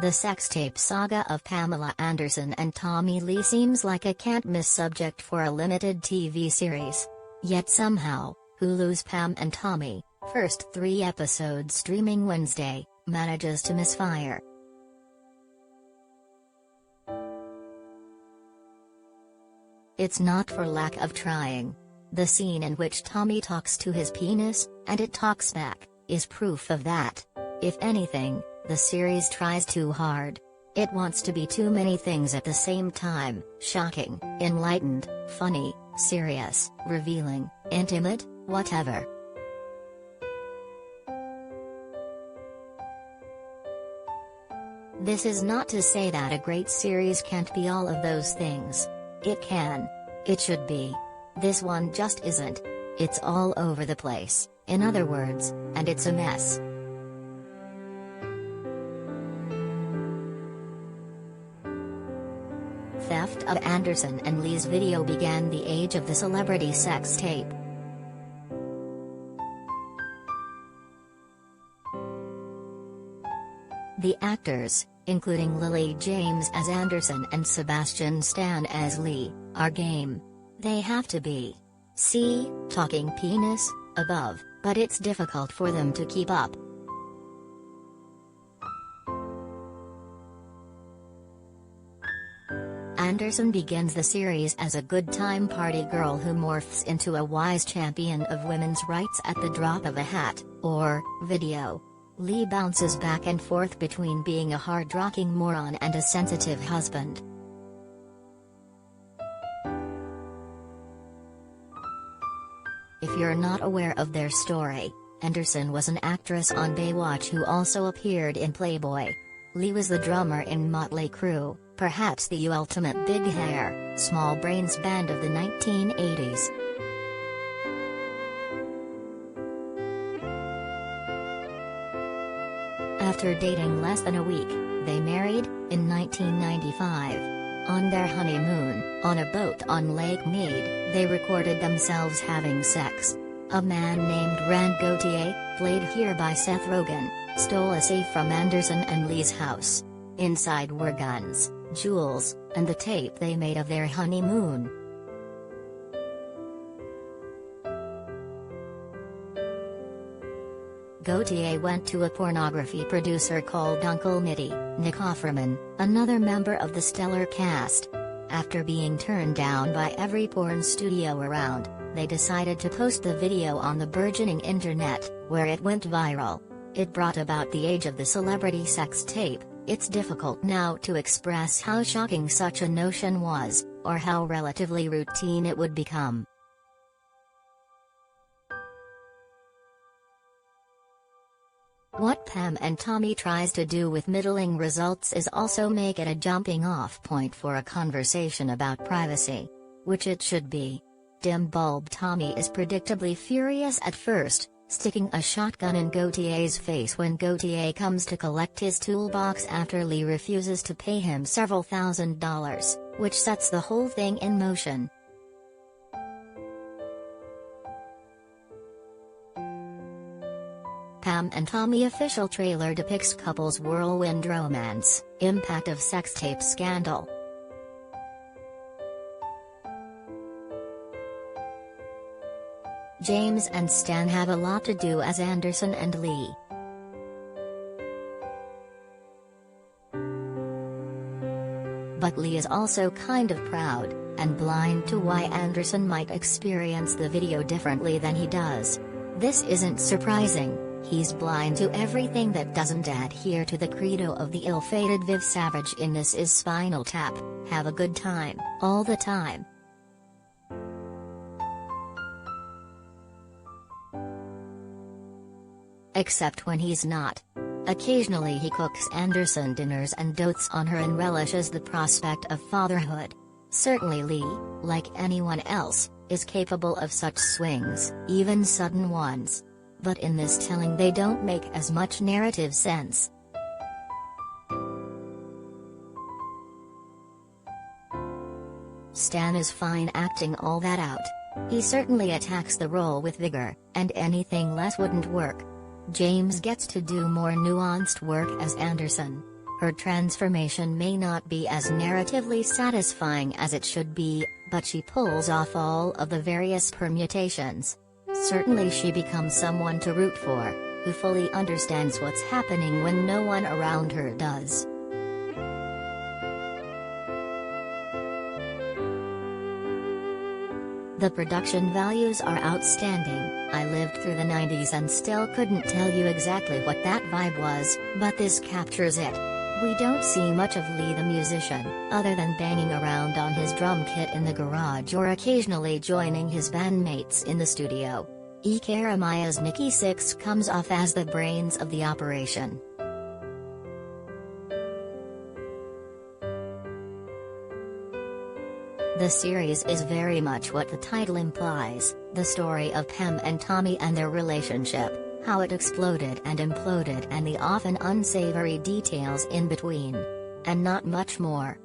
The sex tape saga of Pamela Anderson and Tommy Lee seems like a can't-miss subject for a limited TV series. Yet somehow, Hulu's Pam and Tommy, first 3 episodes streaming Wednesday, manages to misfire. It's not for lack of trying. The scene in which Tommy talks to his penis, and it talks back, is proof of that. If anything, the series tries too hard. It wants to be too many things at the same time: shocking, enlightened, funny, serious, revealing, intimate, whatever. This is not to say that a great series can't be all of those things. It can. It should be. This one just isn't. It's all over the place, in other words, and it's a mess. Theft of Anderson and Lee's video began the age of the celebrity sex tape. The actors, including Lily James as Anderson and Sebastian Stan as Lee, are game. They have to be. See, talking penis, above, but it's difficult for them to keep up. Anderson begins the series as a good-time party girl who morphs into a wise champion of women's rights at the drop of a hat, or video. Lee bounces back and forth between being a hard-rocking moron and a sensitive husband. If you're not aware of their story, Anderson was an actress on Baywatch who also appeared in Playboy. Lee was the drummer in Motley Crue, perhaps the ultimate big hair, small brains band of the 1980s. After dating less than a week, they married, in 1995. On their honeymoon, on a boat on Lake Mead, they recorded themselves having sex. A man named Rand Gauthier, played here by Seth Rogen, stole a safe from Anderson and Lee's house. Inside were guns, jewels, and the tape they made of their honeymoon. Gauthier went to a pornography producer called Uncle Mitty, Nick Offerman, another member of the stellar cast. After being turned down by every porn studio around, they decided to post the video on the burgeoning internet, where it went viral. It brought about the age of the celebrity sex tape. It's difficult now to express how shocking such a notion was, or how relatively routine it would become. What Pam and Tommy tries to do with middling results is also make it a jumping-off point for a conversation about privacy. Which it should be. Dim bulb Tommy is predictably furious at first, sticking a shotgun in Gauthier's face when Gauthier comes to collect his toolbox after Lee refuses to pay him several $1,000s, which sets the whole thing in motion. Pam and Tommy official trailer depicts couple's whirlwind romance, impact of sex tape scandal. James and Stan have a lot to do as Anderson and Lee. But Lee is also kind of proud, and blind to why Anderson might experience the video differently than he does. This isn't surprising. He's blind to everything that doesn't adhere to the credo of the ill-fated Viv Savage in This Is Spinal Tap: have a good time, all the time. Except when he's not. Occasionally he cooks Anderson dinners and dotes on her and relishes the prospect of fatherhood. Certainly Lee, like anyone else, is capable of such swings, even sudden ones. But in this telling they don't make as much narrative sense. Stan is fine acting all that out. He certainly attacks the role with vigor, and anything less wouldn't work. James gets to do more nuanced work as Anderson. Her transformation may not be as narratively satisfying as it should be, but she pulls off all of the various permutations. Certainly she becomes someone to root for, who fully understands what's happening when no one around her does. The production values are outstanding. I lived through the 90s and still couldn't tell you exactly what that vibe was, but this captures it. We don't see much of Lee the musician, other than banging around on his drum kit in the garage or occasionally joining his bandmates in the studio. Jeremiah's Nikki Sixx comes off as the brains of the operation. The series is very much what the title implies, the story of Pam and Tommy and their relationship, how it exploded and imploded and the often unsavory details in between. And not much more.